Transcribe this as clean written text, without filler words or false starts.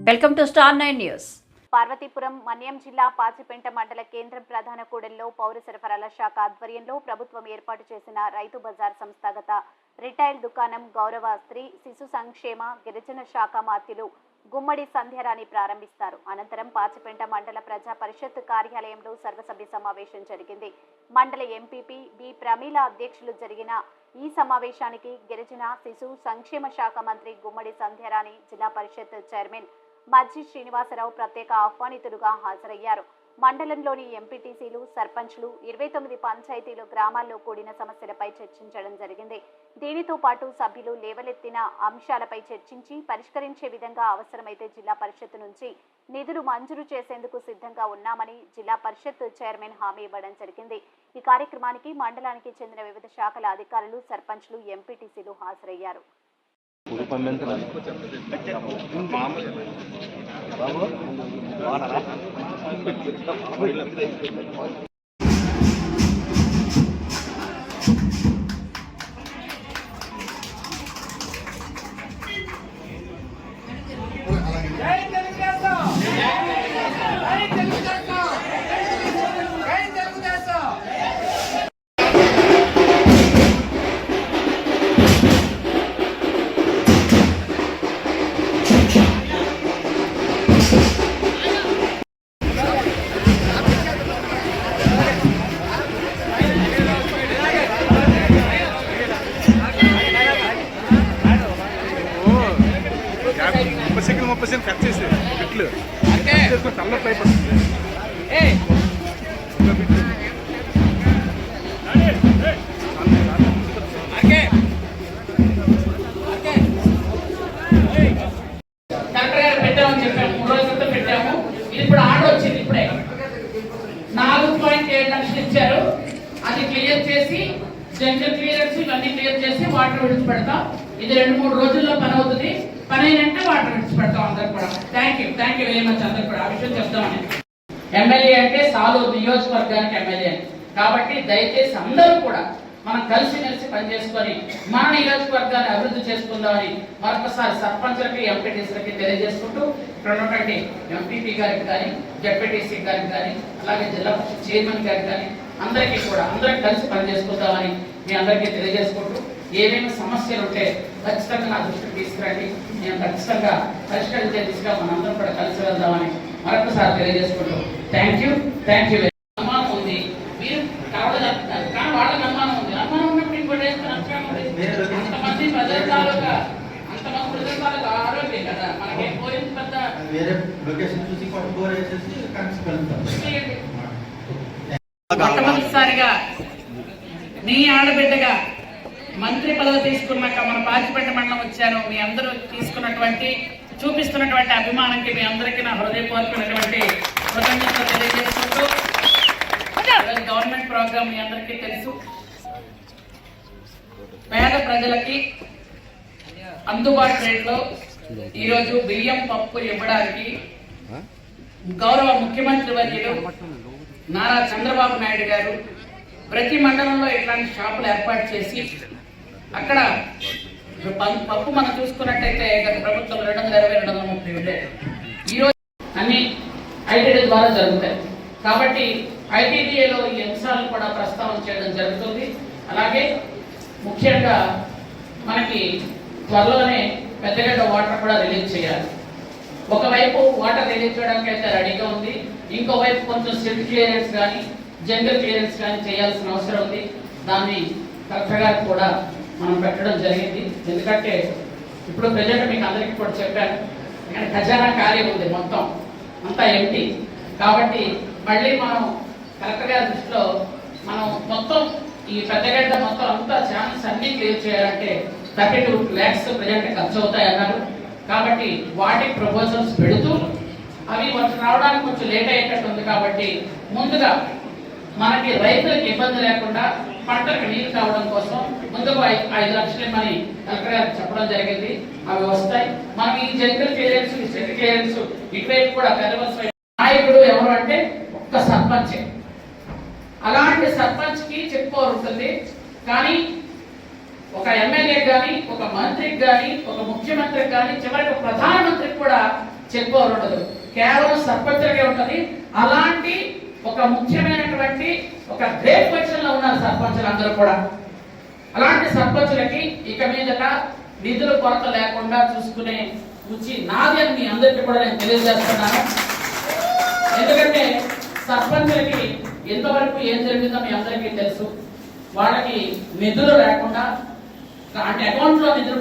Welcome to star 9 news. Parvathipuram Manyam జిల్లా పాచిపెంట మండల కేంద్రం ప్రధాన కూడలిలో పౌర సరఫరాల శాఖ ఆధ్వర్యంలో ప్రభుత్వం ఏర్పాటు చేసిన రైతు బజార్ సంస్థాగత రిటైల్ దుకాణం గౌరవ స్త్రీ శిశు సంక్షేమ గిరిజన శాఖ మాత్యులు గుమ్మడి సంధ్యారాణి ప్రారంభిస్తారు. అనంతరం పాచిపెంట మండల ప్రజా పరిషత్ కార్యాలయంలో సర్వసభ్య సమావేశం జరిగింది. మండల ఎంపీపీ బి ప్రమీల అధ్యక్షులు జరిగిన ఈ సమావేశానికి గిరిజన శిశు సంక్షేమ శాఖ మంత్రి గుమ్మడి సంధ్యారాణి, జిల్లా పరిషత్ చైర్మన్ మజ్జి శ్రీనివాసరావు ప్రత్యేక ఆహ్వానితులుగా హాజరయ్యారు. మండలంలోని ఎంపీటీసీలు, సర్పంచ్లు, 29 పంచాయతీలు, గ్రామాల్లో కూడిన సమస్యలపై చర్చించడం జరిగింది. దీనితో పాటు సభ్యులు లేవలెత్తిన అంశాలపై చర్చించి పరిష్కరించే విధంగా అవసరమైతే జిల్లా పరిషత్ నుంచి నిధులు మంజూరు చేసేందుకు సిద్ధంగా ఉన్నామని జిల్లా పరిషత్ చైర్మన్ హామీ ఇవ్వడం జరిగింది. ఈ కార్యక్రమానికి మండలానికి చెందిన వివిధ శాఖల అధికారులు, సర్పంచ్లు, ఎంపీటీసీలు హాజరయ్యారు. కట్ చేసి బిట్లు తల్లట్లు అయిపోతుంది. కలెక్టర్ గారు పెట్టామని చెప్పాము, 3 రోజుల క్రితం పెట్టాము. ఇది ఇప్పుడు ఆర్డర్ వచ్చింది. ఇప్పుడే 4.7 లక్షలు ఇచ్చారు. అది క్లియర్ చేసి జంక్షన్ క్లియరెన్స్ ఇవన్నీ క్లియర్ చేసి వాటర్ విడిచిపెడతాం. ఇది 2-3 రోజుల్లో పని అవుతుంది. పని అయినంటే వాటర్ విడిచిపెడతాం. అందరు కూడా థ్యాంక్ యూ వెరీ మచ్. అందరు కూడా ఆ విషయం చెప్తామని. ఎమ్మెల్యే అంటే సాలూరు నియోజకవర్గానికి ఎమ్మెల్యే కాబట్టి దయచేసి అందరూ కూడా మనం కలిసిమెలిసి పనిచేసుకొని మన నియోజకవర్గాన్ని అభివృద్ధి చేసుకుందామని మరొకసారి సర్పంచ్లకి, ఎంపీటీసీలకి తెలియజేసుకుంటూ ఇక్కడ ఉన్నటువంటి ఎంపీపీ గారికి కానీ, జెడ్పీటీసీ గారికి కానీ, అలాగే జిల్లా పరిషత్ చైర్మన్ గారికి కానీ అందరికీ కూడా అందరం కలిసి పనిచేసుకుందామని మీ అందరికీ తెలియజేసుకుంటూ ఏమేమి సమస్యలు ఉంటే ఖచ్చితంగా నా దృష్టికి తీసుకురండి. నేను ఖచ్చితంగా పరిష్కరించే దిశగా మనందరం కూడా కలిసి వెళ్దామని మరొకసారి తెలియజేసుకుంటూ థ్యాంక్ యూ. అనుమానం ఉంది, మీరు కావడజారు కానీ వాళ్ళకి అనుమానం ఉంది. అనుమానం ఉన్నప్పుడు ఇంకోటి అంతమంది ప్రజల తాలూకా ఆరోగ్యం కదా మనకి పోయింది. పెద్ద మొట్టమొదటిసారిగా నీ ఆడబిడ్డగా మంత్రి పదవి తీసుకున్నాక మన పాచిపెంట మండలం వచ్చాను. మీ అందరూ చూపిస్తున్నటువంటి అభిమానానికి మీ అందరికీ నా హృదయపూర్వకమైనటువంటి కృతజ్ఞతలు తెలియజేసుకుంటూ, గవర్నమెంట్ ప్రోగ్రామ్ మీ అందరికీ తెలుసు. పేద ప్రజలకి అందుబాటు రేట్లో ఈరోజు బియ్యం, పప్పు ఇవ్వడానికి గౌరవ ముఖ్యమంత్రి వర్యులు నారా చంద్రబాబు నాయుడు గారు ప్రతి మండలంలో ఇట్లాంటి షాపులు ఏర్పాటు చేసి అక్కడ పప్పు మనం చూసుకున్నట్టయితే గత ప్రభుత్వం 220-230 ఉండేది. ఈరోజు అన్ని ఐటీడీ ద్వారా జరుగుతాయి కాబట్టి ఐటీడీఏలో ఈ అంశాలను కూడా ప్రస్తావన చేయడం జరుగుతుంది. అలాగే ముఖ్యంగా మనకి త్వరలోనే పెద్దగడ్డ వాటర్ కూడా రిలీజ్ చేయాలి. ఒకవైపు వాటర్ రిలీజ్ చేయడానికి అయితే రెడీగా ఉంది, ఇంకోవైపు కొంచెం సిల్ట్ క్లియరెన్స్ కానీ, జంగల్ క్లియరెన్స్ కానీ చేయాల్సిన అవసరం ఉంది. దాన్ని కలెక్టర్ గారికి కూడా మనం పెట్టడం జరిగింది. ఎందుకంటే ఇప్పుడు ప్రజెంట్ మీకు అందరికీ కూడా చెప్పాను, కానీ ఖజానా ఖాళీ ఉంది, మొత్తం అంతా ఎంటీ. కాబట్టి మళ్ళీ మనం కలెక్టర్ గారి దృష్టిలో మనం మొత్తం ఈ పెద్దగడ్డ మొత్తం అంతా ఛానల్స్ అన్ని క్లియర్ చేయాలంటే 32 lakhs ప్రజెంట్ ఖర్చు అవుతాయి అన్నారు. కాబట్టి వాటి ప్రపోజల్స్ పెడుతూ అవి కొంచెం రావడానికి కొంచెం లేట్ అయ్యేటట్టు ఉంది. కాబట్టి ముందుగా మనకి రైతులకు ఇబ్బంది లేకుండా పంటలకు నీరు కావడం కోసం ముందుకు 5 లక్షలు ఇమ్మని కలెక్టర్ గారు చెప్పడం జరిగింది. అవి వస్తాయి. మనం ఈ జంగల్ క్లియరెన్స్, సిటీ క్లియరెన్స్ ఇటువైపు కూడా పెద్దవలసిన నాయకుడు ఎవరు అంటే ఒక్క సర్పంచ్. అలాంటి సర్పంచ్ కి చెక్ పవర్ ఉంటుంది. కానీ ఒక ఎమ్మెల్యే కానీ, ఒక మంత్రికి కానీ, ఒక ముఖ్యమంత్రికి కానీ, చివరికి ప్రధానమంత్రికి కూడా చెక్ పవర్ ఉండదు, కేవలం సర్పంచులకే ఉంటది. అలాంటి ఒక ముఖ్యమైనటువంటి ఒక గ్రేట్ పొజిషన్ లో ఉన్నారు సర్పంచులు అందరూ కూడా. అలాంటి సర్పంచులకి ఇక మీదట నిధుల కొరత లేకుండా చూసుకునే రుచి నాది అని మీ అందరికీ కూడా నేను తెలియజేస్తున్నాను. ఎందుకంటే సర్పంచులకి ఎంతవరకు ఏం జరిగిందో మీ అందరికీ తెలుసు. వాళ్ళకి నిధులు లేకుండా అంటే అకౌంట్ లో నిధులు